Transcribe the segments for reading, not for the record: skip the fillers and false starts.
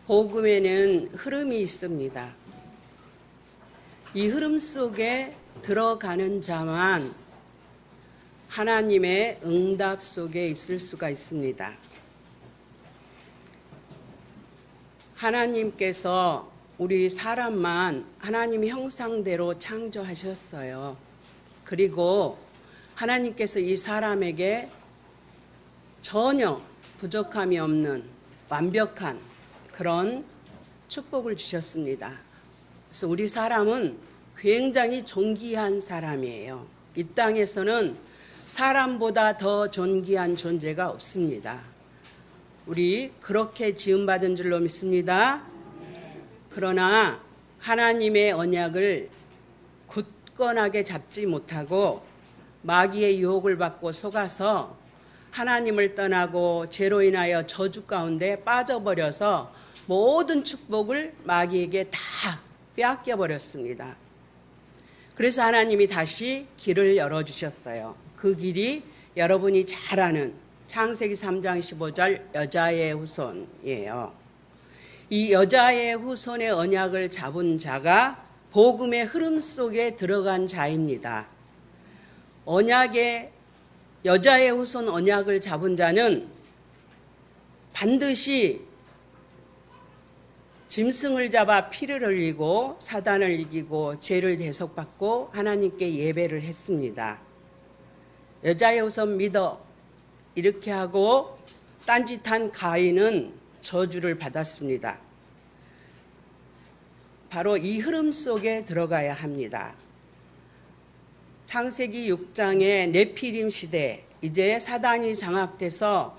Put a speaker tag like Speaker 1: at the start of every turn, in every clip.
Speaker 1: 복음에는 흐름이 있습니다. 이 흐름 속에 들어가는 자만 하나님의 응답 속에 있을 수가 있습니다. 하나님께서 우리 사람만 하나님 형상대로 창조하셨어요. 그리고 하나님께서 이 사람에게 전혀 부족함이 없는 완벽한 그런 축복을 주셨습니다. 그래서 우리 사람은 굉장히 존귀한 사람이에요. 이 땅에서는 사람보다 더 존귀한 존재가 없습니다. 우리 그렇게 지음받은 줄로 믿습니다. 그러나 하나님의 언약을 굳건하게 잡지 못하고 마귀의 유혹을 받고 속아서 하나님을 떠나고 죄로 인하여 저주 가운데 빠져버려서 모든 축복을 마귀에게 다 빼앗겨 버렸습니다. 그래서 하나님이 다시 길을 열어주셨어요. 그 길이 여러분이 잘 아는 창세기 3장 15절 여자의 후손이에요. 이 여자의 후손의 언약을 잡은 자가 복음의 흐름 속에 들어간 자입니다. 여자의 후손 언약을 잡은 자는 반드시 짐승을 잡아 피를 흘리고 사단을 이기고 죄를 대속받고 하나님께 예배를 했습니다. 여자의 후손 믿어 이렇게 하고 딴짓한 가인은 저주를 받았습니다. 바로 이 흐름 속에 들어가야 합니다. 창세기 6장의 네피림 시대, 이제 사단이 장악돼서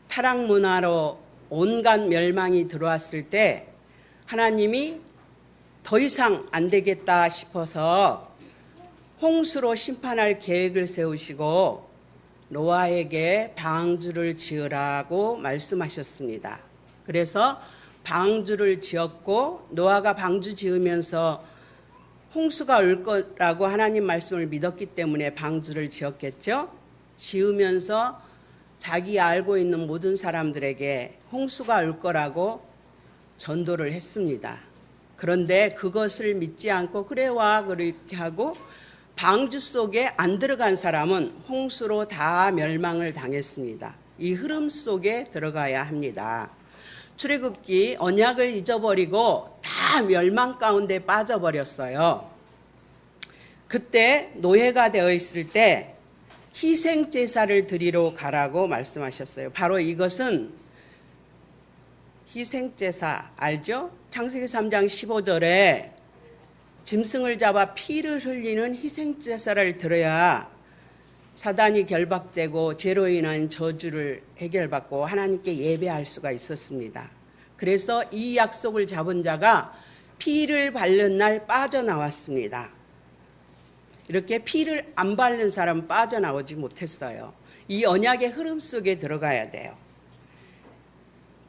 Speaker 1: 타락 문화로 온갖 멸망이 들어왔을 때 하나님이 더 이상 안 되겠다 싶어서 홍수로 심판할 계획을 세우시고 노아에게 방주를 지으라고 말씀하셨습니다. 그래서 방주를 지었고 노아가 방주 지으면서 홍수가 올 거라고 하나님 말씀을 믿었기 때문에 방주를 지었겠죠. 지으면서 자기 알고 있는 모든 사람들에게 홍수가 올 거라고 전도를 했습니다. 그런데 그것을 믿지 않고 그래 와 그렇게 하고 방주 속에 안 들어간 사람은 홍수로 다 멸망을 당했습니다. 이 흐름 속에 들어가야 합니다. 출애굽기 언약을 잊어버리고 다 멸망 가운데 빠져버렸어요. 그때 노예가 되어 있을 때 희생제사를 드리러 가라고 말씀하셨어요. 바로 이것은 희생제사 알죠? 창세기 3장 15절에 짐승을 잡아 피를 흘리는 희생제사를 드려야 사단이 결박되고 죄로 인한 저주를 해결받고 하나님께 예배할 수가 있었습니다. 그래서 이 약속을 잡은 자가 피를 바른 날 빠져나왔습니다. 이렇게 피를 안 바른 사람은 빠져나오지 못했어요. 이 언약의 흐름 속에 들어가야 돼요.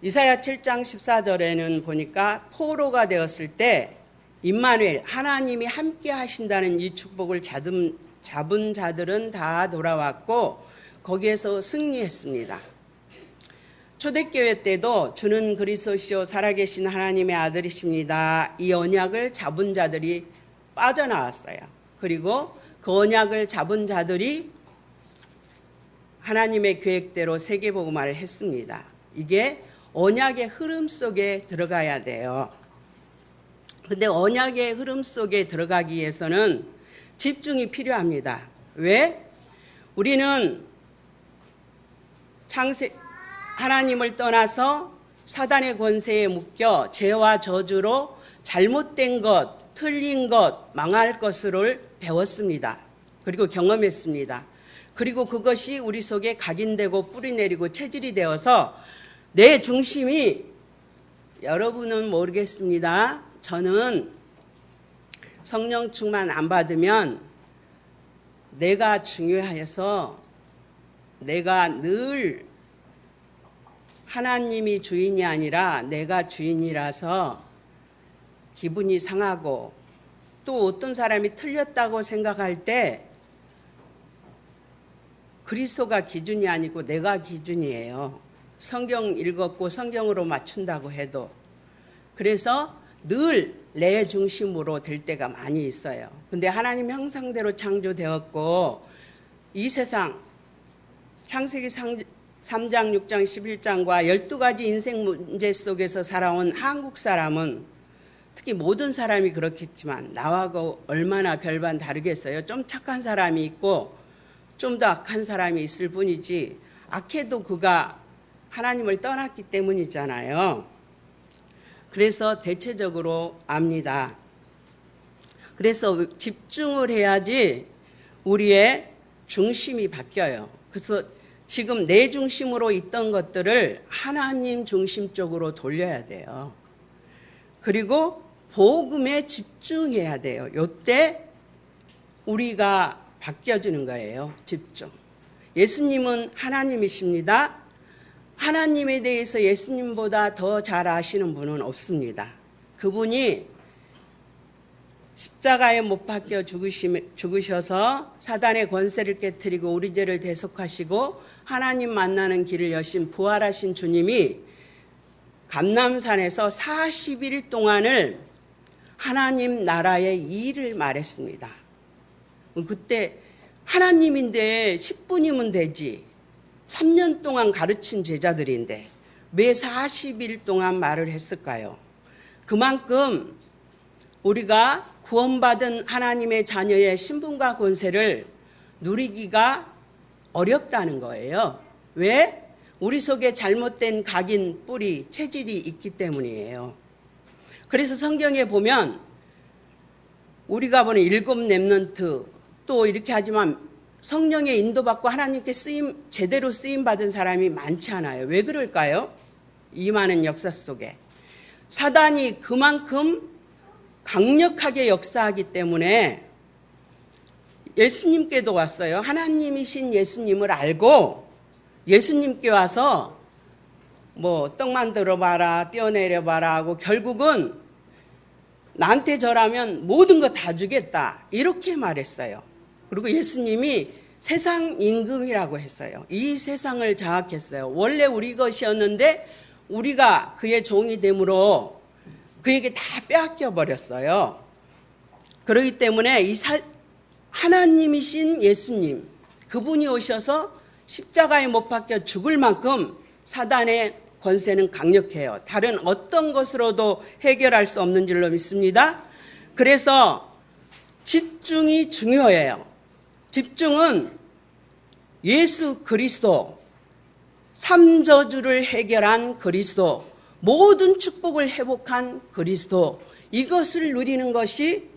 Speaker 1: 이사야 7장 14절에는 보니까 포로가 되었을 때 임마누엘 하나님이 함께 하신다는 이 축복을 잡은 자들은 다 돌아왔고 거기에서 승리했습니다. 초대교회 때도 주는 그리스도시요 살아계신 하나님의 아들이십니다. 이 언약을 잡은 자들이 빠져나왔어요. 그리고 그 언약을 잡은 자들이 하나님의 계획대로 세계복음화를 했습니다. 이게 언약의 흐름 속에 들어가야 돼요. 근데 언약의 흐름 속에 들어가기 위해서는 집중이 필요합니다. 왜? 우리는 하나님을 떠나서 사단의 권세에 묶여 죄와 저주로 잘못된 것, 틀린 것, 망할 것을 배웠습니다. 그리고 경험했습니다. 그리고 그것이 우리 속에 각인되고 뿌리내리고 체질이 되어서 내 중심이 여러분은 모르겠습니다. 저는 성령 충만 안 받으면 내가 중요해서 내가 늘 하나님이 주인이 아니라 내가 주인이라서 기분이 상하고 또 어떤 사람이 틀렸다고 생각할 때 그리스도가 기준이 아니고 내가 기준이에요. 성경 읽었고 성경으로 맞춘다고 해도 그래서 늘 내 중심으로 될 때가 많이 있어요. 근데 하나님 형상대로 창조되었고 이 세상 창세기 3장, 6장, 11장과 12가지 인생 문제 속에서 살아온 한국 사람은 특히 모든 사람이 그렇겠지만 나하고 얼마나 별반 다르겠어요. 좀 착한 사람이 있고 좀 더 악한 사람이 있을 뿐이지 악해도 그가 하나님을 떠났기 때문이잖아요. 그래서 대체적으로 압니다. 그래서 집중을 해야지 우리의 중심이 바뀌어요. 그래서 지금 내 중심으로 있던 것들을 하나님 중심 쪽으로 돌려야 돼요. 그리고 복음에 집중해야 돼요. 이때 우리가 바뀌어지는 거예요. 집중. 예수님은 하나님이십니다. 하나님에 대해서 예수님보다 더 잘 아시는 분은 없습니다. 그분이 십자가에 못 박혀 죽으셔서 사단의 권세를 깨뜨리고 우리 죄를 대속하시고 하나님 만나는 길을 여신 부활하신 주님이 감람산에서 40일 동안을 하나님 나라의 일을 말했습니다. 그때 하나님인데 10분이면 되지. 3년 동안 가르친 제자들인데 왜 40일 동안 말을 했을까요? 그만큼 우리가 구원받은 하나님의 자녀의 신분과 권세를 누리기가 어렵다는 거예요. 왜? 우리 속에 잘못된 각인, 뿌리, 체질이 있기 때문이에요. 그래서 성경에 보면 우리가 보는 7 렘넌트 또 이렇게 하지만 성령의 인도받고 하나님께 제대로 쓰임받은 사람이 많지 않아요. 왜 그럴까요? 이 많은 역사 속에. 사단이 그만큼 강력하게 역사하기 때문에 예수님께도 왔어요. 하나님이신 예수님을 알고 예수님께 와서 뭐 떡 만들어 봐라, 뛰어내려 봐라 하고 결국은 나한테 절하면 모든 거 다 주겠다 이렇게 말했어요. 그리고 예수님이 세상 임금이라고 했어요. 이 세상을 장악했어요. 원래 우리 것이었는데 우리가 그의 종이 됨으로 그에게 다 빼앗겨 버렸어요. 그렇기 때문에 하나님이신 예수님 그분이 오셔서 십자가에 못 박혀 죽을 만큼 사단의 권세는 강력해요. 다른 어떤 것으로도 해결할 수 없는 줄로 믿습니다. 그래서 집중이 중요해요. 집중은 예수 그리스도, 삼저주를 해결한 그리스도, 모든 축복을 회복한 그리스도, 이것을 누리는 것이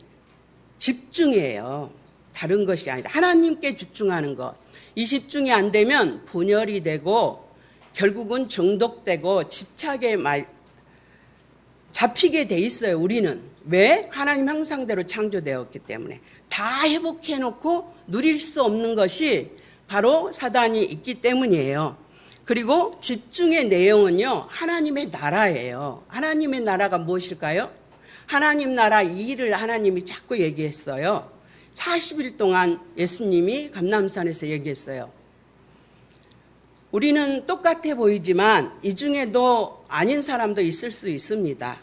Speaker 1: 집중이에요. 다른 것이 아니라 하나님께 집중하는 것. 이 집중이 안 되면 분열이 되고 결국은 중독되고 집착에 잡히게 돼 있어요. 우리는. 왜? 하나님 형상대로 창조되었기 때문에. 다 회복해놓고 누릴 수 없는 것이 바로 사단이 있기 때문이에요. 그리고 집중의 내용은요. 하나님의 나라예요. 하나님의 나라가 무엇일까요? 하나님 나라 이 일을 하나님이 자꾸 얘기했어요. 40일 동안 예수님이 감람산에서 얘기했어요. 우리는 똑같아 보이지만 이 중에도 아닌 사람도 있을 수 있습니다.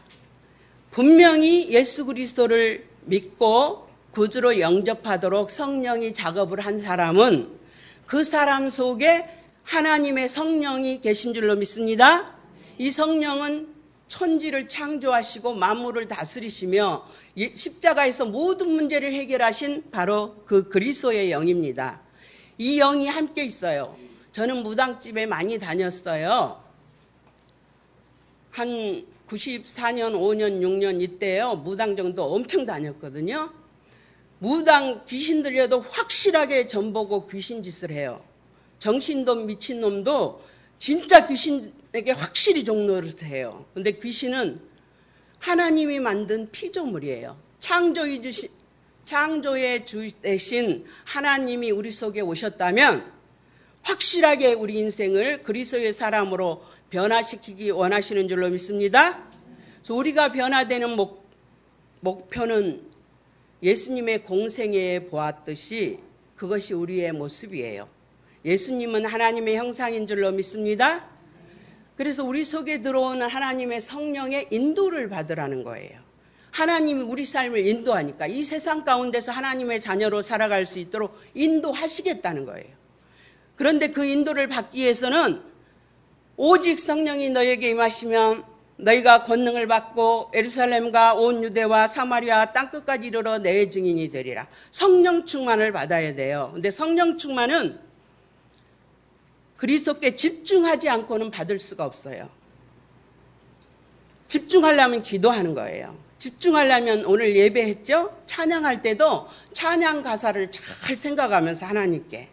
Speaker 1: 분명히 예수 그리스도를 믿고 구주로 영접하도록 성령이 작업을 한 사람은 그 사람 속에 하나님의 성령이 계신 줄로 믿습니다. 이 성령은 천지를 창조하시고 만물을 다스리시며 십자가에서 모든 문제를 해결하신 바로 그 그리스도의 영입니다. 이 영이 함께 있어요. 저는 무당집에 많이 다녔어요. 한 94년, 5년, 6년 이때요. 무당 정도 엄청 다녔거든요. 무당 귀신 들려도 확실하게 전보고 귀신 짓을 해요. 정신돈 미친놈도 진짜 귀신에게 확실히 종노릇 해요. 근데 귀신은 하나님이 만든 피조물이에요. 창조의 주 대신 하나님이 우리 속에 오셨다면 확실하게 우리 인생을 그리스도의 사람으로 변화시키기 원하시는 줄로 믿습니다. 그래서 우리가 변화되는 목표는 예수님의 공생애에 보았듯이 그것이 우리의 모습이에요. 예수님은 하나님의 형상인 줄로 믿습니다. 그래서 우리 속에 들어오는 하나님의 성령의 인도를 받으라는 거예요. 하나님이 우리 삶을 인도하니까 이 세상 가운데서 하나님의 자녀로 살아갈 수 있도록 인도하시겠다는 거예요. 그런데 그 인도를 받기 위해서는 오직 성령이 너에게 임하시면 너희가 권능을 받고 예루살렘과 온 유대와 사마리아 땅끝까지 이르러 내 증인이 되리라. 성령 충만을 받아야 돼요. 근데 성령 충만은 그리스도께 집중하지 않고는 받을 수가 없어요. 집중하려면 기도하는 거예요. 집중하려면 오늘 예배했죠? 찬양할 때도 찬양 가사를 잘 생각하면서 하나님께,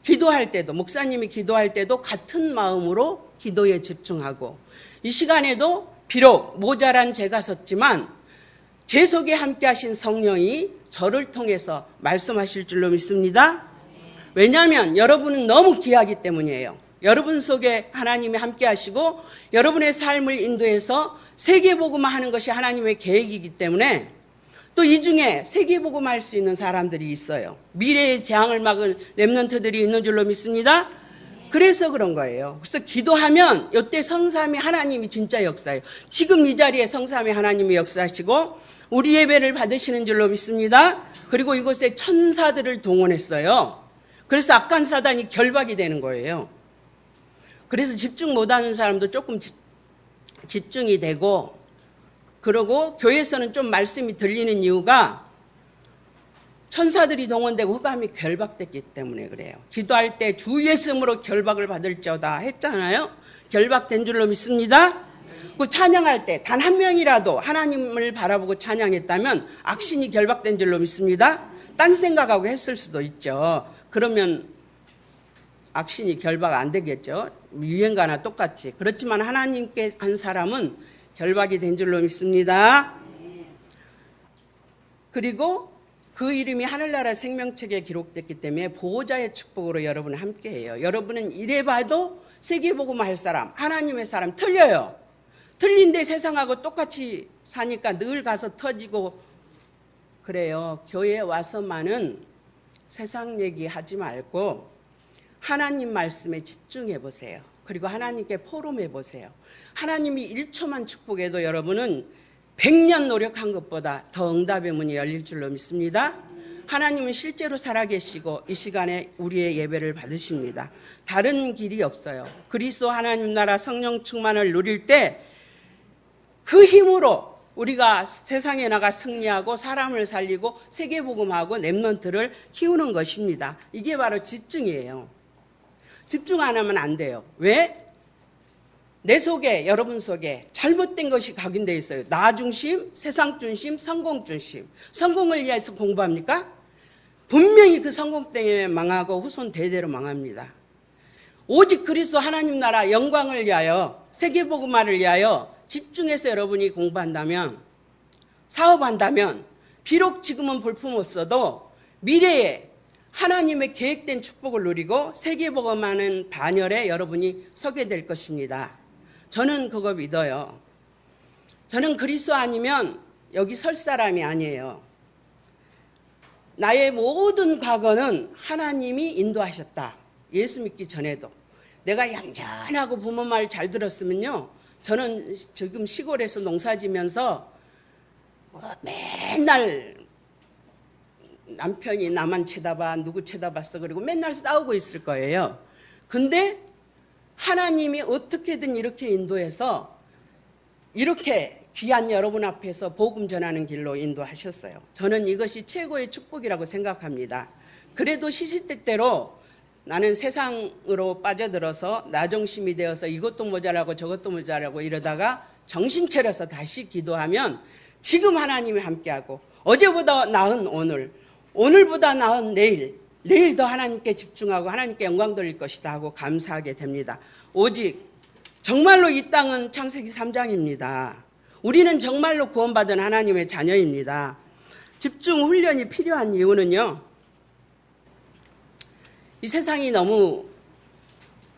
Speaker 1: 기도할 때도, 목사님이 기도할 때도 같은 마음으로 기도에 집중하고, 이 시간에도 비록 모자란 제가 섰지만 제 속에 함께 하신 성령이 저를 통해서 말씀하실 줄로 믿습니다. 왜냐하면 여러분은 너무 귀하기 때문이에요. 여러분 속에 하나님이 함께 하시고 여러분의 삶을 인도해서 세계복음화 하는 것이 하나님의 계획이기 때문에 또 이 중에 세계복음화 할 수 있는 사람들이 있어요. 미래의 재앙을 막을 렘넌트들이 있는 줄로 믿습니다. 그래서 그런 거예요. 그래서 기도하면 이때 성삼위 하나님이 진짜 역사예요. 지금 이 자리에 성삼위 하나님이 역사하시고 우리 예배를 받으시는 줄로 믿습니다. 그리고 이곳에 천사들을 동원했어요. 그래서 악한 사단이 결박이 되는 거예요. 그래서 집중 못하는 사람도 조금 집중이 되고, 그러고 교회에서는 좀 말씀이 들리는 이유가 천사들이 동원되고 흑암이 결박됐기 때문에 그래요. 기도할 때 주 예수님으로 결박을 받을지어다 했잖아요. 결박된 줄로 믿습니다. 그 찬양할 때 단 한 명이라도 하나님을 바라보고 찬양했다면 악신이 결박된 줄로 믿습니다. 딴 생각하고 했을 수도 있죠. 그러면 악신이 결박 안 되겠죠. 유행가나 똑같이. 그렇지만 하나님께 한 사람은 결박이 된 줄로 믿습니다. 그리고 그 이름이 하늘나라 생명책에 기록됐기 때문에 보호자의 축복으로 여러분 함께해요. 여러분은 이래봐도 세계복음 할 사람, 하나님의 사람 틀려요. 틀린데 세상하고 똑같이 사니까 늘 가서 터지고 그래요. 교회에 와서만은 세상 얘기하지 말고 하나님 말씀에 집중해 보세요. 그리고 하나님께 포럼해 보세요. 하나님이 1초만 축복해도 여러분은 100년 노력한 것보다 더 응답의 문이 열릴 줄로 믿습니다. 하나님은 실제로 살아계시고 이 시간에 우리의 예배를 받으십니다. 다른 길이 없어요. 그리스도 하나님 나라 성령 충만을 누릴 때 그 힘으로 우리가 세상에 나가 승리하고 사람을 살리고 세계복음하고 렘넌트를 키우는 것입니다. 이게 바로 집중이에요. 집중 안 하면 안 돼요. 왜? 내 속에, 여러분 속에 잘못된 것이 각인되어 있어요. 나 중심, 세상 중심, 성공 중심. 성공을 위해서 공부합니까? 분명히 그 성공 때문에 망하고 후손 대대로 망합니다. 오직 그리스도 하나님 나라 영광을 위하여, 세계복음화를 위하여 집중해서 여러분이 공부한다면, 사업한다면 비록 지금은 볼품없어도 미래에 하나님의 계획된 축복을 누리고 세계복음화하는 반열에 여러분이 서게 될 것입니다. 저는 그거 믿어요. 저는 그리스도 아니면 여기 설 사람이 아니에요. 나의 모든 과거는 하나님이 인도하셨다. 예수 믿기 전에도. 내가 얌전하고 부모 말 잘 들었으면요. 저는 지금 시골에서 농사 지면서 맨날 남편이 나만 쳐다봐, 누구 쳐다봤어, 그리고 맨날 싸우고 있을 거예요. 근데 하나님이 어떻게든 이렇게 인도해서 이렇게 귀한 여러분 앞에서 복음 전하는 길로 인도하셨어요. 저는 이것이 최고의 축복이라고 생각합니다. 그래도 시시때때로 나는 세상으로 빠져들어서 나중심이 되어서 이것도 모자라고 저것도 모자라고 이러다가 정신 차려서 다시 기도하면 지금 하나님이 함께하고 어제보다 나은 오늘, 오늘보다 나은 내일, 내일 더 하나님께 집중하고 하나님께 영광 돌릴 것이다 하고 감사하게 됩니다. 오직 정말로 이 땅은 창세기 3장입니다. 우리는 정말로 구원받은 하나님의 자녀입니다. 집중 훈련이 필요한 이유는요. 이 세상이 너무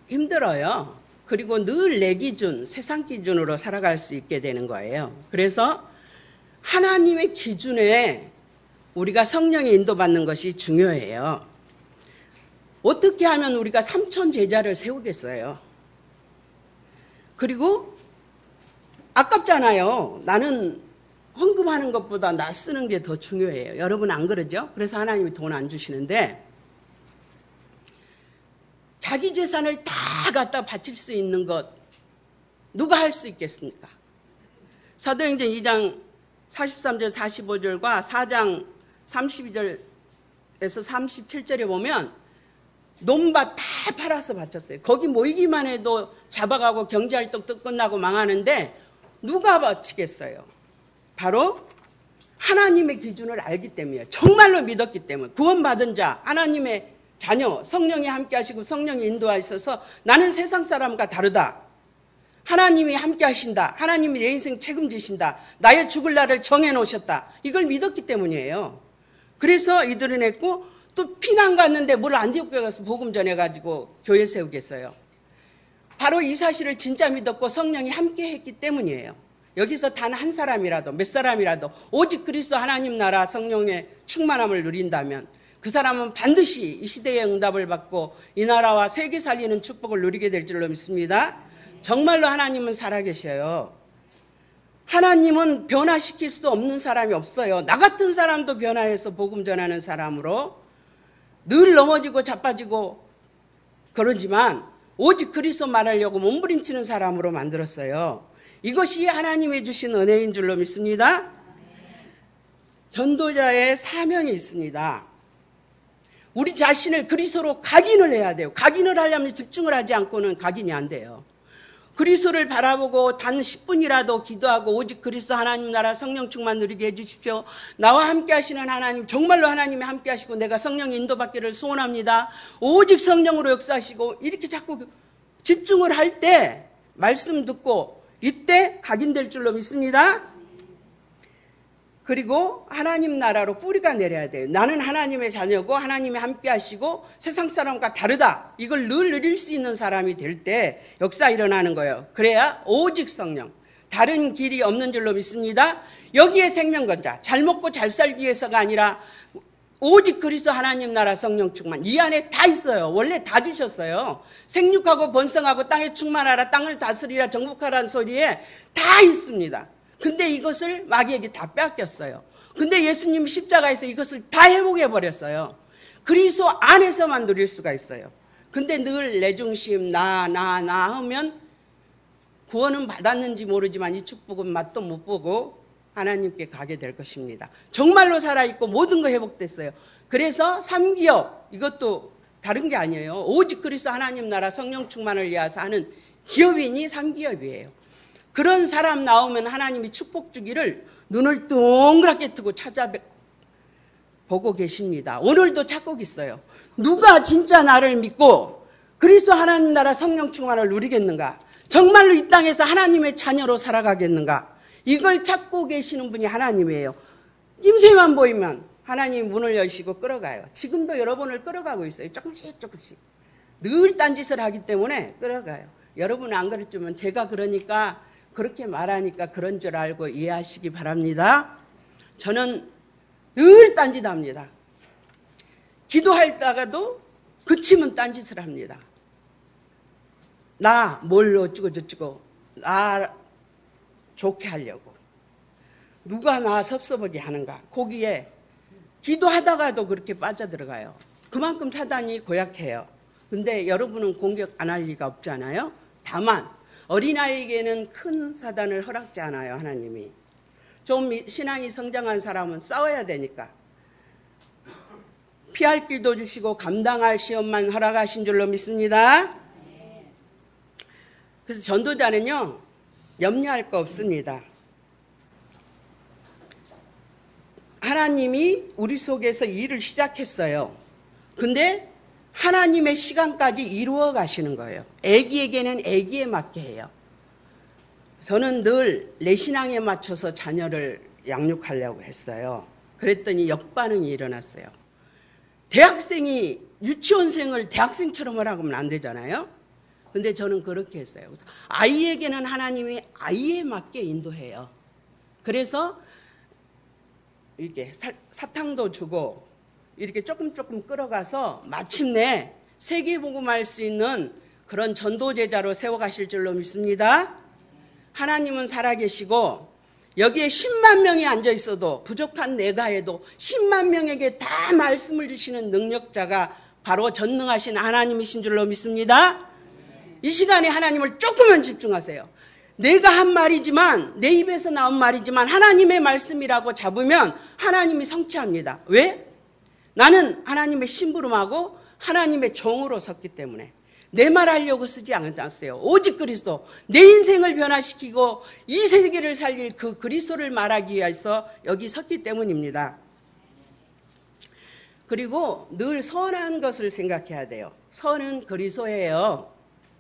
Speaker 1: 힘들어요. 그리고 늘 내 기준, 세상 기준으로 살아갈 수 있게 되는 거예요. 그래서 하나님의 기준에 우리가 성령의 인도받는 것이 중요해요. 어떻게 하면 우리가 3천 제자를 세우겠어요? 그리고 아깝잖아요. 나는 헌금하는 것보다 나 쓰는 게 더 중요해요. 여러분 안 그러죠? 그래서 하나님이 돈 안 주시는데 자기 재산을 다 갖다 바칠 수 있는 것 누가 할 수 있겠습니까? 사도행전 2장 43절 45절과 4장 32절에서 37절에 보면 논밭 다 팔아서 바쳤어요. 거기 모이기만 해도 잡아가고 경제활동도 끝나고 망하는데 누가 바치겠어요? 바로 하나님의 기준을 알기 때문이에요. 정말로 믿었기 때문에. 구원받은 자, 하나님의 자녀, 성령이 함께 하시고 성령이 인도하셔서 나는 세상 사람과 다르다. 하나님이 함께 하신다. 하나님이 내 인생 책임지신다. 나의 죽을 날을 정해놓으셨다. 이걸 믿었기 때문이에요. 그래서 이들은 했고 또 피난 갔는데 물 안디옥교회 가서 복음 전해가지고 교회 세우겠어요. 바로 이 사실을 진짜 믿었고 성령이 함께 했기 때문이에요. 여기서 단 한 사람이라도 몇 사람이라도 오직 그리스도 하나님 나라 성령의 충만함을 누린다면 그 사람은 반드시 이 시대의 응답을 받고 이 나라와 세계 살리는 축복을 누리게 될 줄로 믿습니다. 정말로 하나님은 살아계셔요. 하나님은 변화시킬 수 없는 사람이 없어요. 나 같은 사람도 변화해서 복음 전하는 사람으로 늘 넘어지고 자빠지고 그러지만 오직 그리스도 말하려고 몸부림치는 사람으로 만들었어요. 이것이 하나님이 주신 은혜인 줄로 믿습니다. 전도자의 사명이 있습니다. 우리 자신을 그리스도로 각인을 해야 돼요. 각인을 하려면 집중을 하지 않고는 각인이 안 돼요. 그리스도를 바라보고 단 10분이라도 기도하고 오직 그리스도 하나님 나라 성령 충만 누리게 해주십시오. 나와 함께 하시는 하나님, 정말로 하나님이 함께 하시고 내가 성령 인도받기를 소원합니다. 오직 성령으로 역사하시고 이렇게 자꾸 집중을 할 때 말씀 듣고 이때 각인될 줄로 믿습니다. 그리고 하나님 나라로 뿌리가 내려야 돼요. 나는 하나님의 자녀고 하나님이 함께 하시고 세상 사람과 다르다. 이걸 늘 누릴 수 있는 사람이 될 때 역사 일어나는 거예요. 그래야 오직 성령, 다른 길이 없는 줄로 믿습니다. 여기에 생명건자, 잘 먹고 잘 살기 위해서가 아니라 오직 그리스도 하나님 나라 성령 충만. 이 안에 다 있어요. 원래 다 주셨어요. 생육하고 번성하고 땅에 충만하라, 땅을 다스리라, 정복하라는 소리에 다 있습니다. 근데 이것을 마귀에게 다 빼앗겼어요. 근데 예수님이 십자가에서 이것을 다 회복해버렸어요. 그리스도 안에서만 누릴 수가 있어요. 근데 늘 내 중심, 나 하면 구원은 받았는지 모르지만 이 축복은 맛도 못 보고 하나님께 가게 될 것입니다. 정말로 살아있고 모든 거 회복됐어요. 그래서 3기업, 이것도 다른 게 아니에요. 오직 그리스도 하나님 나라 성령 충만을 위해서 하는 기업인이 3기업이에요. 그런 사람 나오면 하나님이 축복 주기를 눈을 동그랗게 뜨고 찾아보고 계십니다. 오늘도 찾고 있어요. 누가 진짜 나를 믿고 그리스도 하나님 나라 성령 충만을 누리겠는가? 정말로 이 땅에서 하나님의 자녀로 살아가겠는가? 이걸 찾고 계시는 분이 하나님이에요. 낌새만 보이면 하나님이 문을 여시고 끌어가요. 지금도 여러분을 끌어가고 있어요. 조금씩. 늘 딴짓을 하기 때문에 끌어가요. 여러분 안 그랬지만 제가 그러니까 그렇게 말하니까 그런 줄 알고 이해하시기 바랍니다. 저는 늘 딴짓합니다. 기도하다가도 그치면 딴짓을 합니다. 나 뭘로 어쩌고 나 좋게 하려고. 누가 나 섭섭하게 하는가. 거기에 기도하다가도 그렇게 빠져들어가요. 그만큼 사단이 고약해요. 근데 여러분은 공격 안 할 리가 없잖아요. 다만 어린아이에게는 큰 사단을 허락지 않아요. 하나님이. 좀 신앙이 성장한 사람은 싸워야 되니까. 피할 길도 주시고 감당할 시험만 허락하신 줄로 믿습니다. 그래서 전도자는요. 염려할 거 없습니다. 하나님이 우리 속에서 일을 시작했어요. 근데 하나님의 시간까지 이루어 가시는 거예요. 애기에게는 애기에 맞게 해요. 저는 늘 내 신앙에 맞춰서 자녀를 양육하려고 했어요. 그랬더니 역반응이 일어났어요. 대학생이 유치원생을 대학생처럼 하라면 안 되잖아요. 근데 저는 그렇게 했어요. 그래서 아이에게는 하나님이 아이에 맞게 인도해요. 그래서 이렇게 사탕도 주고 이렇게 조금 끌어가서 마침내 세계복음할 수 있는 그런 전도제자로 세워가실 줄로 믿습니다. 하나님은 살아계시고 여기에 10만 명이 앉아 있어도 부족한 내가 해도 10만 명에게 다 말씀을 주시는 능력자가 바로 전능하신 하나님이신 줄로 믿습니다. 이 시간에 하나님을 조금만 집중하세요. 내가 한 말이지만, 내 입에서 나온 말이지만 하나님의 말씀이라고 잡으면 하나님이 성취합니다. 왜? 나는 하나님의 심부름하고 하나님의 종으로 섰기 때문에 내 말 하려고 쓰지 않았어요. 오직 그리스도, 내 인생을 변화시키고 이 세계를 살릴 그 그리스도를 말하기 위해서 여기 섰기 때문입니다. 그리고 늘 선한 것을 생각해야 돼요. 선은 그리스도예요.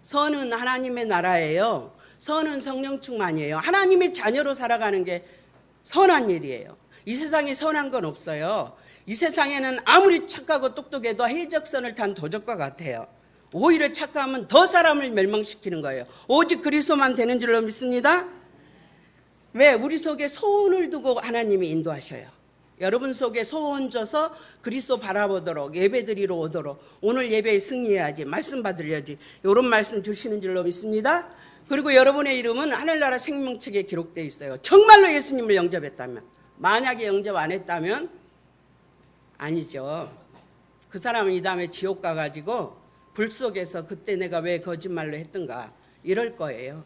Speaker 1: 선은 하나님의 나라예요. 선은 성령 충만이에요. 하나님의 자녀로 살아가는 게 선한 일이에요. 이 세상에 선한 건 없어요. 이 세상에는 아무리 착하고 똑똑해도 해적선을 탄 도적과 같아요. 오히려 착하면 더 사람을 멸망시키는 거예요. 오직 그리스도만 되는 줄로 믿습니다. 왜? 우리 속에 소원을 두고 하나님이 인도하셔요. 여러분 속에 소원 줘서 그리스도 바라보도록, 예배드리러 오도록, 오늘 예배에 승리해야지, 말씀 받으려지, 이런 말씀 주시는 줄로 믿습니다. 그리고 여러분의 이름은 하늘나라 생명책에 기록되어 있어요. 정말로 예수님을 영접했다면. 만약에 영접 안 했다면 아니죠. 그 사람은 이 다음에 지옥 가가지고 불 속에서 그때 내가 왜 거짓말로 했던가 이럴 거예요.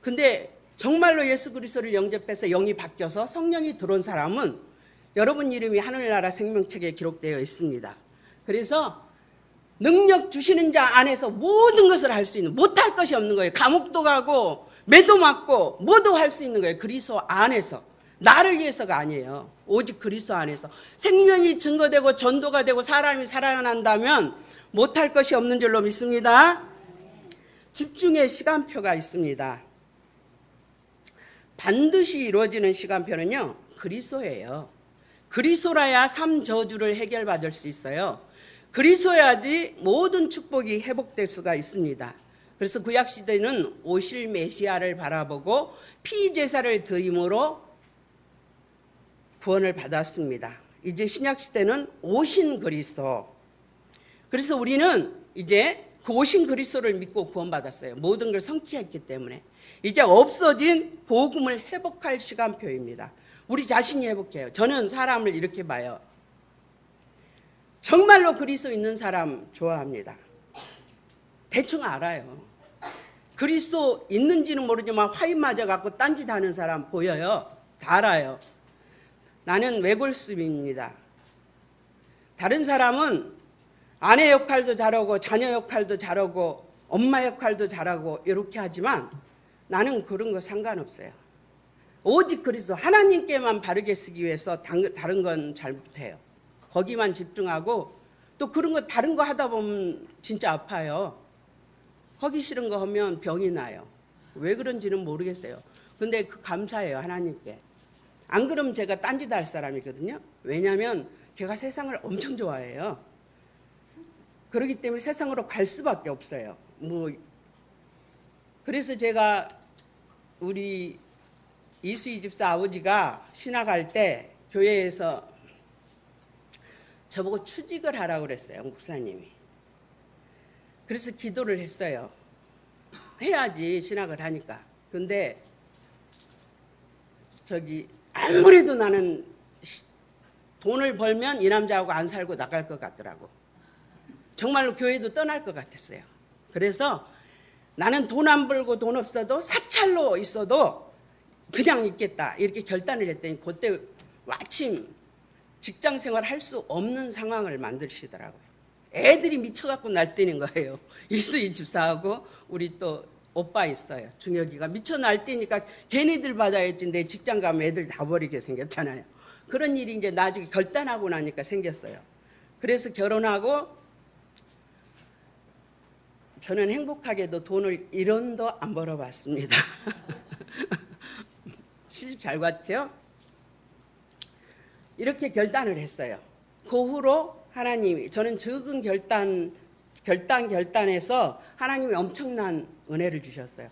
Speaker 1: 근데 정말로 예수 그리스도를 영접해서 영이 바뀌어서 성령이 들어온 사람은 여러분 이름이 하늘나라 생명책에 기록되어 있습니다. 그래서 능력 주시는 자 안에서 모든 것을 할 수 있는, 못할 것이 없는 거예요. 감옥도 가고 매도 맞고 뭐도 할 수 있는 거예요. 그리스도 안에서. 나를 위해서가 아니에요. 오직 그리스도 안에서. 생명이 증거되고 전도가 되고 사람이 살아난다면 못할 것이 없는 줄로 믿습니다. 집중의 시간표가 있습니다. 반드시 이루어지는 시간표는요, 그리스도예요. 그리스도라야 삶 저주를 해결받을 수 있어요. 그리스도야지 모든 축복이 회복될 수가 있습니다. 그래서 구약시대는 오실 메시아를 바라보고 피제사를 드림으로 구원을 받았습니다. 이제 신약시대는 오신 그리스도. 그래서 우리는 이제 그 오신 그리스도를 믿고 구원받았어요. 모든 걸 성취했기 때문에. 이제 없어진 복음을 회복할 시간표입니다. 우리 자신이 회복해요. 저는 사람을 이렇게 봐요. 정말로 그리스도 있는 사람 좋아합니다. 대충 알아요. 그리스도 있는지는 모르지만 화인 맞아갖고 딴짓하는 사람 보여요. 다 알아요. 나는 외골수입니다. 다른 사람은 아내 역할도 잘하고 자녀 역할도 잘하고 엄마 역할도 잘하고 이렇게 하지만 나는 그런 거 상관없어요. 오직 그리스도 하나님께만 바르게 쓰기 위해서 다른 건 잘 못해요. 거기만 집중하고 또 그런 거 다른 거 하다 보면 진짜 아파요. 하기 싫은 거 하면 병이 나요. 왜 그런지는 모르겠어요. 근데 감사해요, 하나님께. 안 그러면 제가 딴짓 할 사람이거든요. 왜냐하면 제가 세상을 엄청 좋아해요. 그렇기 때문에 세상으로 갈 수밖에 없어요. 그래서 제가 우리 이수희 집사 아버지가 신학할 때 교회에서 저보고 취직을 하라고 그랬어요, 목사님이. 그래서 기도를 했어요. 해야지, 신학을 하니까. 근데 아무래도 나는 돈을 벌면 이 남자하고 안 살고 나갈 것 같더라고. 정말로 교회도 떠날 것 같았어요. 그래서 나는 돈 안 벌고 돈 없어도 사찰로 있어도 그냥 있겠다 이렇게 결단을 했더니 그때 마침 직장 생활 할 수 없는 상황을 만드시더라고요. 애들이 미쳐갖고 날뛰는 거예요. 이수희 집사하고 우리 또 오빠 있어요. 중혁이가 미쳐 날뛰니까 걔네들 받아야지 내 직장 가면 애들 다 버리게 생겼잖아요. 그런 일이 이제 나중에 결단하고 나니까 생겼어요. 그래서 결혼하고 저는 행복하게도 돈을 1원도 안 벌어봤습니다. 시집 잘 갔죠? 이렇게 결단을 했어요. 그 후로 하나님이, 저는 적은 결단에서 하나님이 엄청난 은혜를 주셨어요.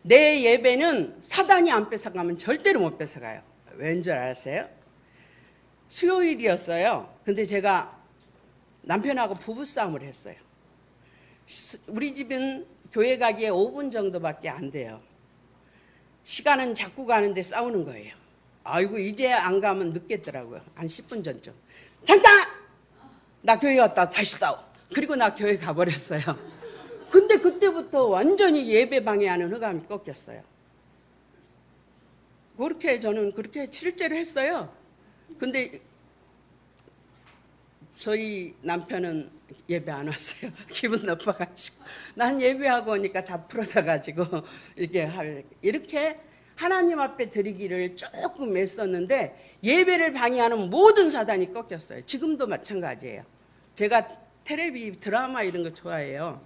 Speaker 1: 내 예배는 사단이 안 뺏어가면 절대로 못 뺏어가요. 왠 줄 아세요? 수요일이었어요. 근데 제가 남편하고 부부싸움을 했어요. 우리 집은 교회 가기에 5분 정도밖에 안 돼요. 시간은 자꾸 가는데 싸우는 거예요. 아이고 이제 안 가면 늦겠더라고요. 한 10분 전쯤. 잠깐! 나 교회 갔다 다시 싸워. 그리고 나 교회 가버렸어요. 근데 그때부터 완전히 예배 방해하는 흑암이 꺾였어요. 그렇게 저는 그렇게 실제로 했어요. 근데 저희 남편은 예배 안 왔어요. 기분 나빠가지고. 난 예배하고 오니까 다 풀어져가지고 이렇게 하나님 앞에 드리기를 조금 애썼는데 예배를 방해하는 모든 사단이 꺾였어요. 지금도 마찬가지예요. 제가 텔레비 드라마 이런 거 좋아해요.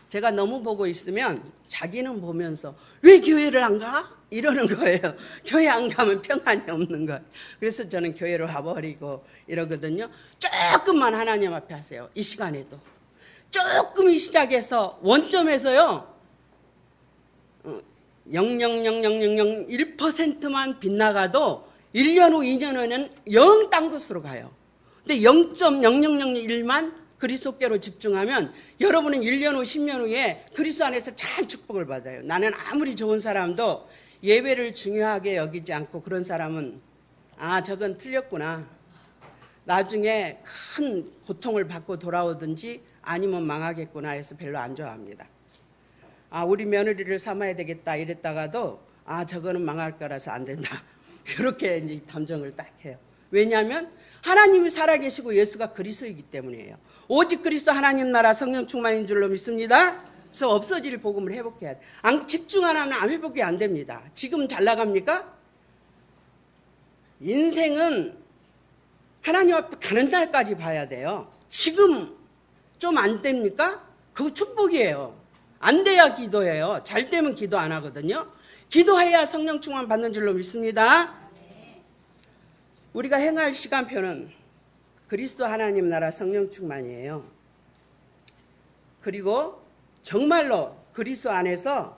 Speaker 1: 제가 너무 보고 있으면 자기는 보면서 왜 교회를 안 가? 이러는 거예요. 교회 안 가면 평안이 없는 거예요. 그래서 저는 교회를 와버리고 이러거든요. 조금만 하나님 앞에 하세요. 이 시간에도. 조금이 시작해서 원점에서요. 0.00001%만 빗나가도 1년 후, 2년 후에는 영 딴 곳으로 가요. 근데 0.0001만 그리스도께로 집중하면 여러분은 1년 후, 10년 후에 그리스도 안에서 참 축복을 받아요. 나는 아무리 좋은 사람도 예배를 중요하게 여기지 않고 그런 사람은 저건 틀렸구나. 나중에 큰 고통을 받고 돌아오든지 아니면 망하겠구나 해서 별로 안 좋아합니다. 우리 며느리를 삼아야 되겠다 이랬다가도 저거는 망할 거라서 안 된다. 이렇게 이제 담정을 딱 해요. 왜냐하면 하나님이 살아계시고 예수가 그리스도이기 때문이에요. 오직 그리스도 하나님 나라 성령 충만인 줄로 믿습니다. 그래서 없어질 복음을 회복해야 돼. 집중 안 하면 회복이 안 됩니다. 지금 잘 나갑니까? 인생은 하나님 앞에 가는 날까지 봐야 돼요. 지금 좀 안 됩니까? 그거 축복이에요. 안 돼야 기도해요. 잘 되면 기도 안 하거든요. 기도해야 성령 충만 받는 줄로 믿습니다. 우리가 행할 시간표는 그리스도 하나님 나라 성령 충만이에요. 그리고 정말로 그리스도 안에서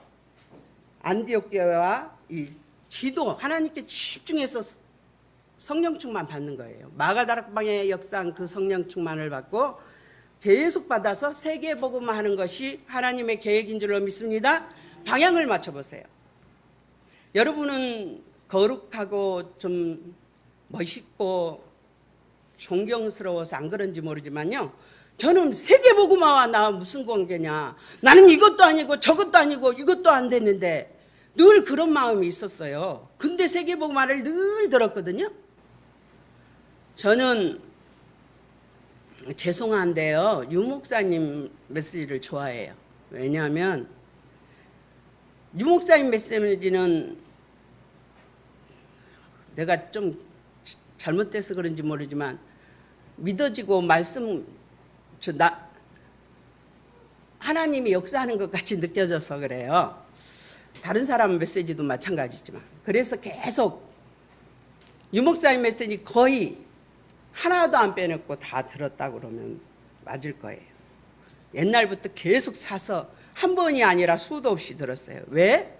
Speaker 1: 안디옥 교회와 이 기도 하나님께 집중해서 성령 충만 받는 거예요. 마가다락방에 역사한 그 성령 충만을 받고 계속 받아서 세계 복음화하는 것이 하나님의 계획인 줄로 믿습니다. 방향을 맞춰보세요. 여러분은 거룩하고 좀 멋있고 존경스러워서 안 그런지 모르지만요. 저는 세계 복음화와 나 무슨 관계냐. 나는 이것도 아니고 저것도 아니고 이것도 안 됐는데 늘 그런 마음이 있었어요. 근데 세계 복음화를 늘 들었거든요. 저는 죄송한데요. 유 목사님 메시지를 좋아해요. 왜냐하면 유 목사님 메시지는 내가 좀 잘못돼서 그런지 모르지만 믿어지고 하나님이 역사하는 것 같이 느껴져서 그래요. 다른 사람 메시지도 마찬가지지만. 그래서 계속 유 목사님 메시지 거의 하나도 안 빼놓고 다 들었다고 그러면 맞을 거예요. 옛날부터 계속 사서 한 번이 아니라 수도 없이 들었어요. 왜?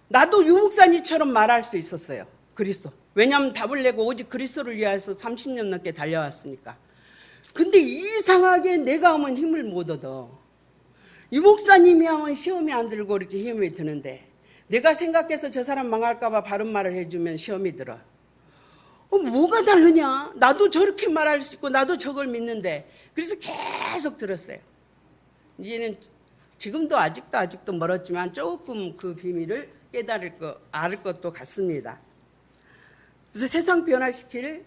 Speaker 1: 나도 유 목사님처럼 말할 수 있었어요. 그리스도. 왜냐하면 답을 내고 오직 그리스도를 위해서 30년 넘게 달려왔으니까. 근데 이상하게 내가 하면 힘을 못 얻어. 유 목사님이 하면 시험이 안 들고 이렇게 힘이 드는데 내가 생각해서 저 사람 망할까 봐 바른 말을 해주면 시험이 들어. 뭐가 다르냐? 나도 저렇게 말할 수 있고 나도 저걸 믿는데. 그래서 계속 들었어요. 이제는 지금도 아직도 멀었지만 조금 그 비밀을 알 것도 같습니다. 그래서 세상 변화시킬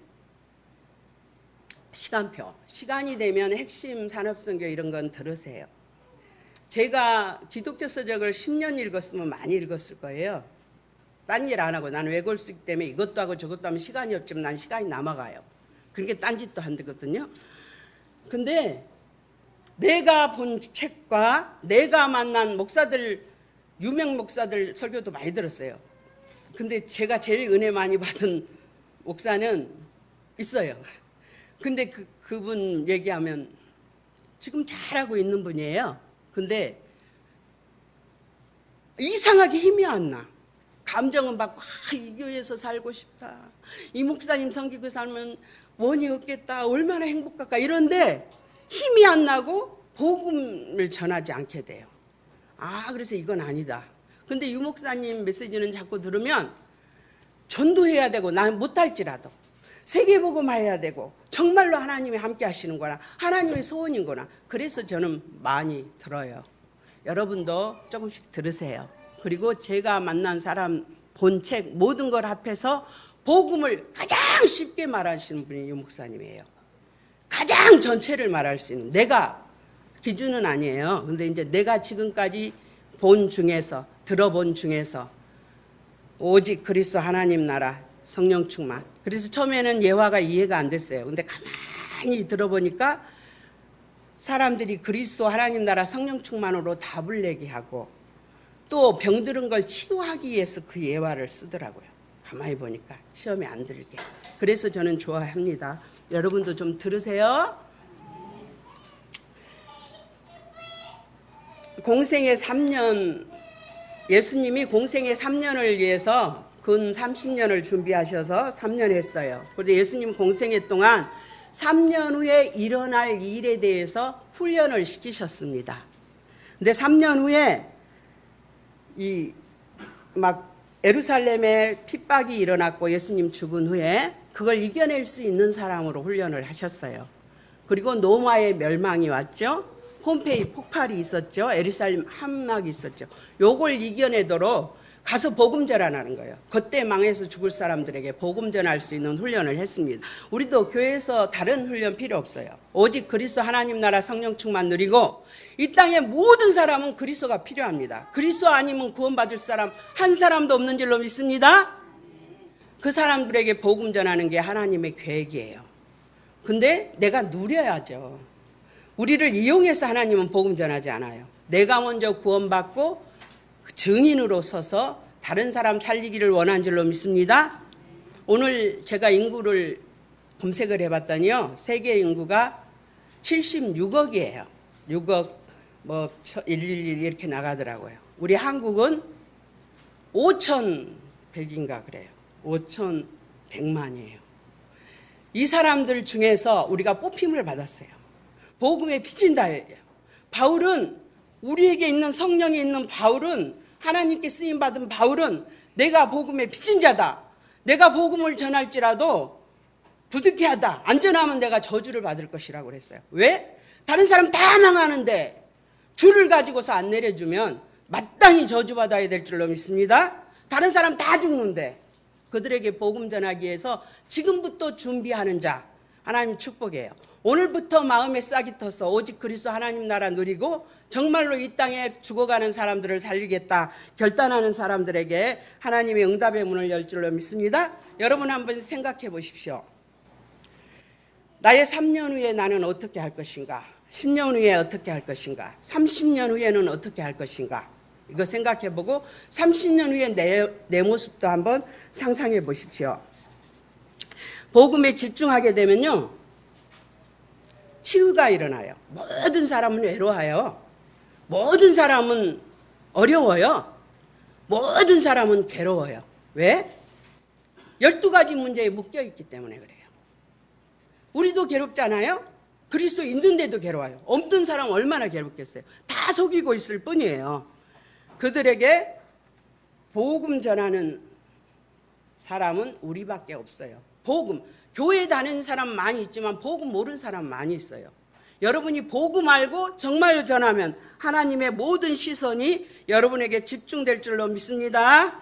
Speaker 1: 시간표. 시간이 되면 핵심 산업선교 이런 건 들으세요. 제가 기독교 서적을 10년 읽었으면 많이 읽었을 거예요. 딴 일 안 하고 나는 외골 쓰기 때문에 이것도 하고 저것도 하면 시간이 없지만 난 시간이 남아가요. 그러니까 딴짓도 안 되거든요. 근데 내가 본 책과 내가 만난 목사들, 유명 목사들 설교도 많이 들었어요. 근데 제가 제일 은혜 많이 받은 목사는 있어요. 근데 그분 얘기하면 지금 잘하고 있는 분이에요. 근데 이상하게 힘이 안 나. 감정은 받고 이 교회에서 살고 싶다. 이 목사님 섬기고 살면 원이 없겠다. 얼마나 행복할까. 이런데 힘이 안 나고 복음을 전하지 않게 돼요. 그래서 이건 아니다. 근데 유 목사님 메시지는 자꾸 들으면 전도해야 되고 난 못할지라도 세계복음 해야 되고 정말로 하나님이 함께 하시는구나, 하나님의 소원인구나. 그래서 저는 많이 들어요. 여러분도 조금씩 들으세요. 그리고 제가 만난 사람 본 책 모든 걸 합해서 복음을 가장 쉽게 말하시는 분이 유 목사님이에요. 가장 전체를 말할 수 있는, 내가 기준은 아니에요. 근데 이제 내가 지금까지 본 중에서, 들어본 중에서 오직 그리스도 하나님 나라 성령 충만. 그래서 처음에는 예화가 이해가 안 됐어요. 근데 가만히 들어보니까 사람들이 그리스도 하나님 나라 성령 충만으로 답을 내게 하고 또 병들은 걸 치유하기 위해서 그 예화를 쓰더라고요. 가만히 보니까 시험에 안 들게. 그래서 저는 좋아합니다. 여러분도 좀 들으세요. 공생의 3년, 예수님이 공생의 3년을 위해서 근 30년을 준비하셔서 3년 했어요. 그런데 예수님 공생애 동안 3년 후에 일어날 일에 대해서 훈련을 시키셨습니다. 근데 3년 후에 예루살렘에 핍박이 일어났고 예수님 죽은 후에 그걸 이겨낼 수 있는 사람으로 훈련을 하셨어요. 그리고 로마의 멸망이 왔죠. 폼페이 폭발이 있었죠. 예루살렘 함락이 있었죠. 요걸 이겨내도록 가서 복음 전하는 거예요. 그때 망해서 죽을 사람들에게 복음 전할 수 있는 훈련을 했습니다. 우리도 교회에서 다른 훈련 필요 없어요. 오직 그리스도 하나님 나라 성령 충만 누리고 이 땅의 모든 사람은 그리스도가 필요합니다. 그리스도 아니면 구원받을 사람 한 사람도 없는 줄로 믿습니다. 그 사람들에게 복음 전하는 게 하나님의 계획이에요. 근데 내가 누려야죠. 우리를 이용해서 하나님은 복음 전하지 않아요. 내가 먼저 구원받고 증인으로 서서 다른 사람 살리기를 원한 줄로 믿습니다. 오늘 제가 인구를 검색을 해봤더니요, 세계 인구가 76억이에요. 6억 111 이렇게 나가더라고요. 우리 한국은 5,100인가 그래요. 5,100만이에요. 이 사람들 중에서 우리가 뽑힘을 받았어요. 복음의 피진다예요. 바울은, 우리에게 있는 성령이 있는 바울은, 하나님께 쓰임받은 바울은 내가 복음의 피진자다. 내가 복음을 전할지라도 부득이하다. 안전하면 내가 저주를 받을 것이라고 그랬어요. 왜? 다른 사람 다 망하는데 줄을 가지고서 안 내려주면 마땅히 저주받아야 될 줄로 믿습니다. 다른 사람 다 죽는데 그들에게 복음 전하기 위해서 지금부터 준비하는 자, 하나님 축복이에요. 오늘부터 마음에 싹이 터서 오직 그리스도 하나님 나라 누리고 정말로 이 땅에 죽어가는 사람들을 살리겠다 결단하는 사람들에게 하나님의 응답의 문을 열 줄로 믿습니다. 여러분 한번 생각해 보십시오. 나의 3년 후에 나는 어떻게 할 것인가? 10년 후에 어떻게 할 것인가? 30년 후에는 어떻게 할 것인가? 이거 생각해 보고 30년 후에 내 모습도 한번 상상해 보십시오. 복음에 집중하게 되면요, 치유가 일어나요. 모든 사람은 외로워요. 모든 사람은 어려워요. 모든 사람은 괴로워요. 왜? 12가지 문제에 묶여있기 때문에 그래요. 우리도 괴롭잖아요. 그리스도 있는데도 괴로워요. 없던 사람 얼마나 괴롭겠어요. 다 속이고 있을 뿐이에요. 그들에게 복음 전하는 사람은 우리밖에 없어요. 복음, 교회 다니는 사람 많이 있지만 복음 모르는 사람 많이 있어요. 여러분이 복음 알고 정말로 전하면 하나님의 모든 시선이 여러분에게 집중될 줄로 믿습니다.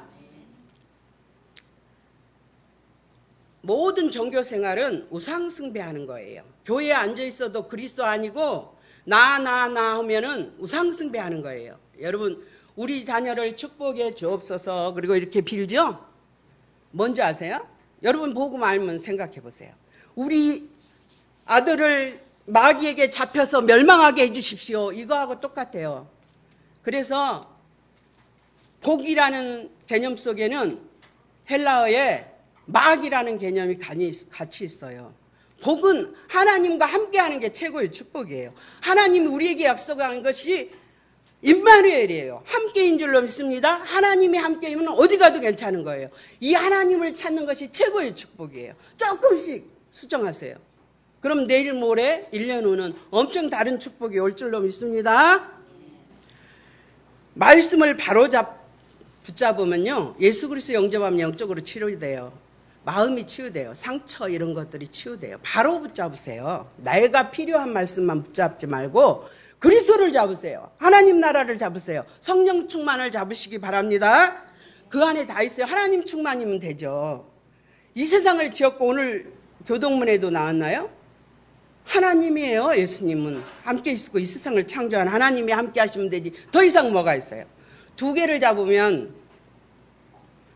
Speaker 1: 모든 종교 생활은 우상 숭배하는 거예요. 교회에 앉아 있어도 그리스도 아니고 나 하면은 우상 숭배하는 거예요. 여러분, 우리 자녀를 축복해 주옵소서. 그리고 이렇게 빌죠? 뭔지 아세요? 여러분 복음 알면 생각해 보세요. 우리 아들을 마귀에게 잡혀서 멸망하게 해주십시오. 이거하고 똑같아요. 그래서 복이라는 개념 속에는 헬라어에 마귀라는 개념이 같이 있어요. 복은 하나님과 함께하는 게 최고의 축복이에요. 하나님이 우리에게 약속한 것이 임마누엘이에요. 함께인 줄로 믿습니다. 하나님이 함께이면 어디 가도 괜찮은 거예요. 이 하나님을 찾는 것이 최고의 축복이에요. 조금씩 수정하세요. 그럼 내일 모레 1년 후는 엄청 다른 축복이 올 줄로 믿습니다. 말씀을 바로 붙잡으면요, 예수 그리스도 영접하면 영적으로 치료돼요. 마음이 치유돼요. 상처 이런 것들이 치유돼요. 바로 붙잡으세요. 내가 필요한 말씀만 붙잡지 말고 그리스도를 잡으세요. 하나님 나라를 잡으세요. 성령 충만을 잡으시기 바랍니다. 그 안에 다 있어요. 하나님 충만이면 되죠. 이 세상을 지었고 오늘 교동문에도 나왔나요? 하나님이에요. 예수님은 함께 있고 이 세상을 창조한 하나님이 함께 하시면 되지 더 이상 뭐가 있어요. 두 개를 잡으면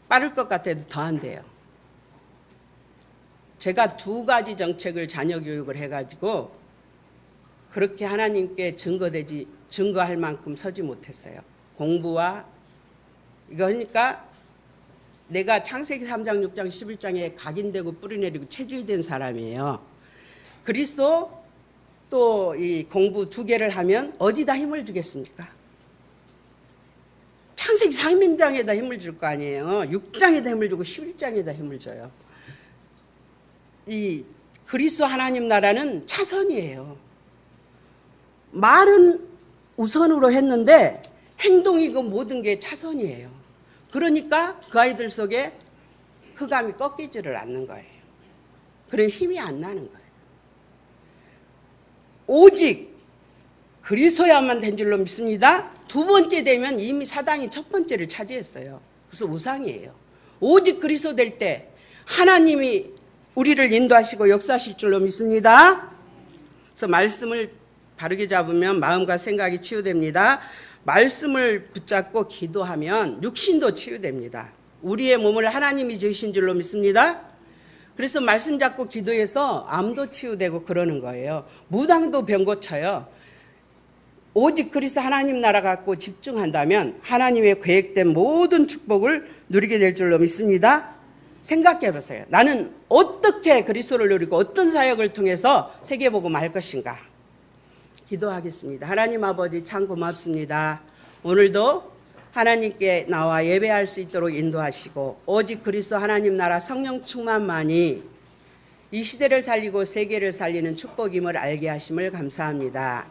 Speaker 1: 빠를 것 같아도 더 안 돼요. 제가 두 가지 정책을 자녀 교육을 해가지고 그렇게 하나님께 증거할 만큼 서지 못했어요. 공부와 이거 하니까 내가 창세기 3장 6장 11장에 각인되고 뿌리내리고 체질된 사람이에요. 그리스도 또 이 공부 두 개를 하면 어디다 힘을 주겠습니까? 창세기 3장에다 힘을 줄 거 아니에요. 6장에다 힘을 주고 11장에다 힘을 줘요. 이 그리스도 하나님 나라는 차선이에요. 말은 우선으로 했는데 행동이고 모든 게 차선이에요. 그러니까 그 아이들 속에 흑암이 꺾이지를 않는 거예요. 그럼 힘이 안 나는 거예요. 오직 그리스도야만 된 줄로 믿습니다. 두 번째 되면 이미 사단이 첫 번째를 차지했어요. 그래서 우상이에요. 오직 그리스도 될 때 하나님이 우리를 인도하시고 역사하실 줄로 믿습니다. 그래서 말씀을 바르게 잡으면 마음과 생각이 치유됩니다. 말씀을 붙잡고 기도하면 육신도 치유됩니다. 우리의 몸을 하나님이 지으신 줄로 믿습니다. 그래서 말씀 잡고 기도해서 암도 치유되고 그러는 거예요. 무당도 병 고쳐요. 오직 그리스도 하나님 나라 갖고 집중한다면 하나님의 계획된 모든 축복을 누리게 될 줄로 믿습니다. 생각해 보세요. 나는 어떻게 그리스도를 누리고 어떤 사역을 통해서 세계복음 할 것인가. 기도하겠습니다. 하나님 아버지 참 고맙습니다. 오늘도 하나님께 나와 예배할 수 있도록 인도하시고 오직 그리스도 하나님 나라 성령 충만만이 이 시대를 살리고 세계를 살리는 축복임을 알게 하심을 감사합니다.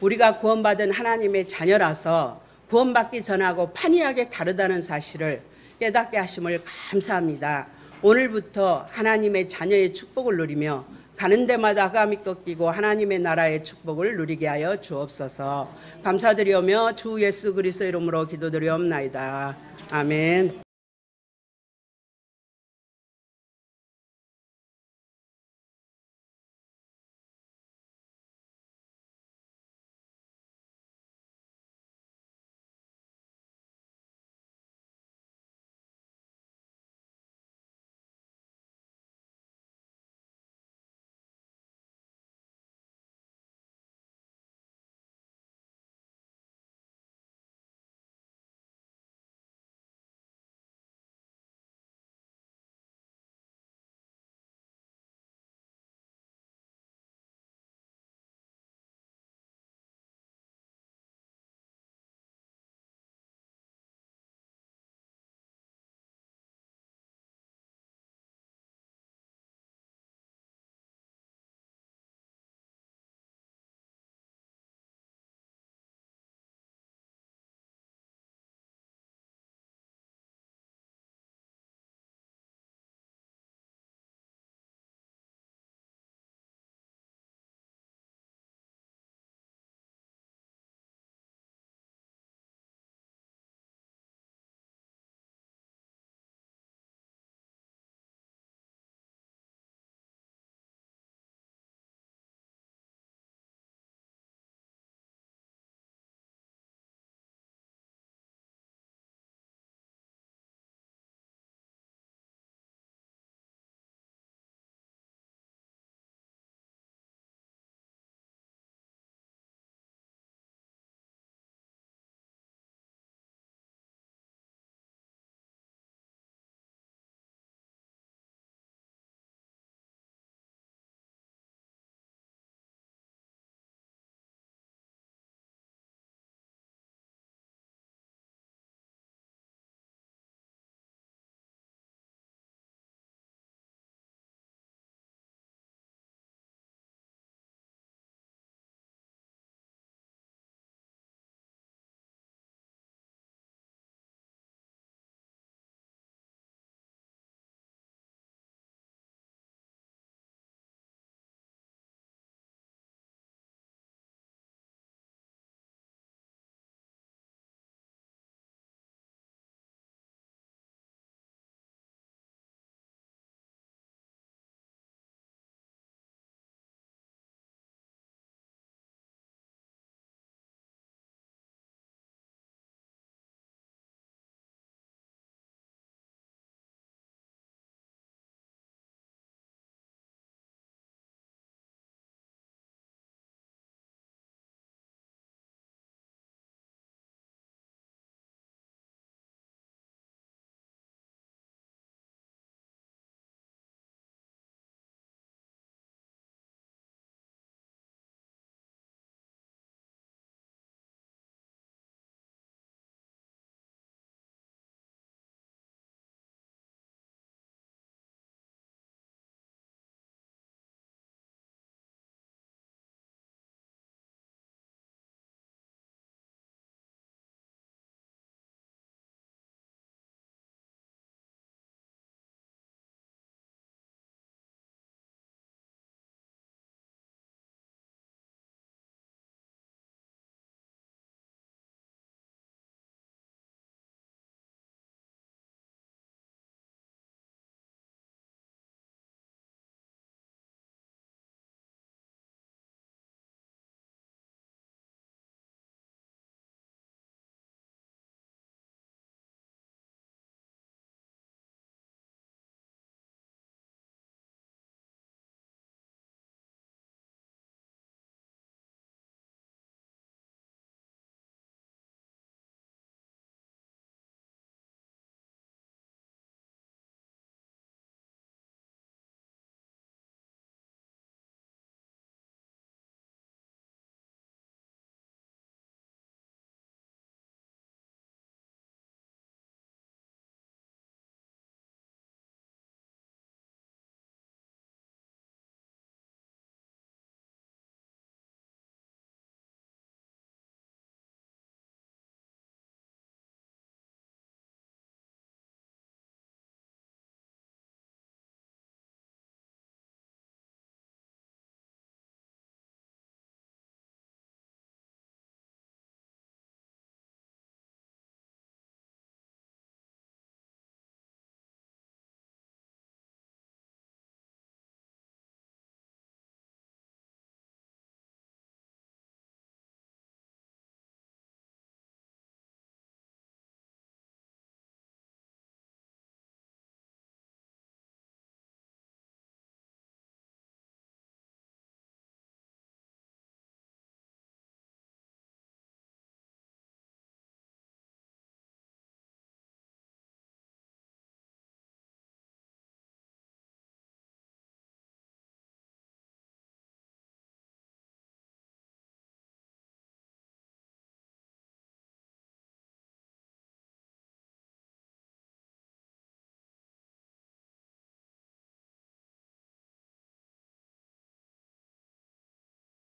Speaker 1: 우리가 구원받은 하나님의 자녀라서 구원받기 전하고 판이하게 다르다는 사실을 깨닫게 하심을 감사합니다. 오늘부터 하나님의 자녀의 축복을 누리며 가는 데마다 흑암이 꺾이고 하나님의 나라의 축복을 누리게 하여 주옵소서. 감사드리오며 주 예수 그리스도 이름으로 기도드리옵나이다. 아멘.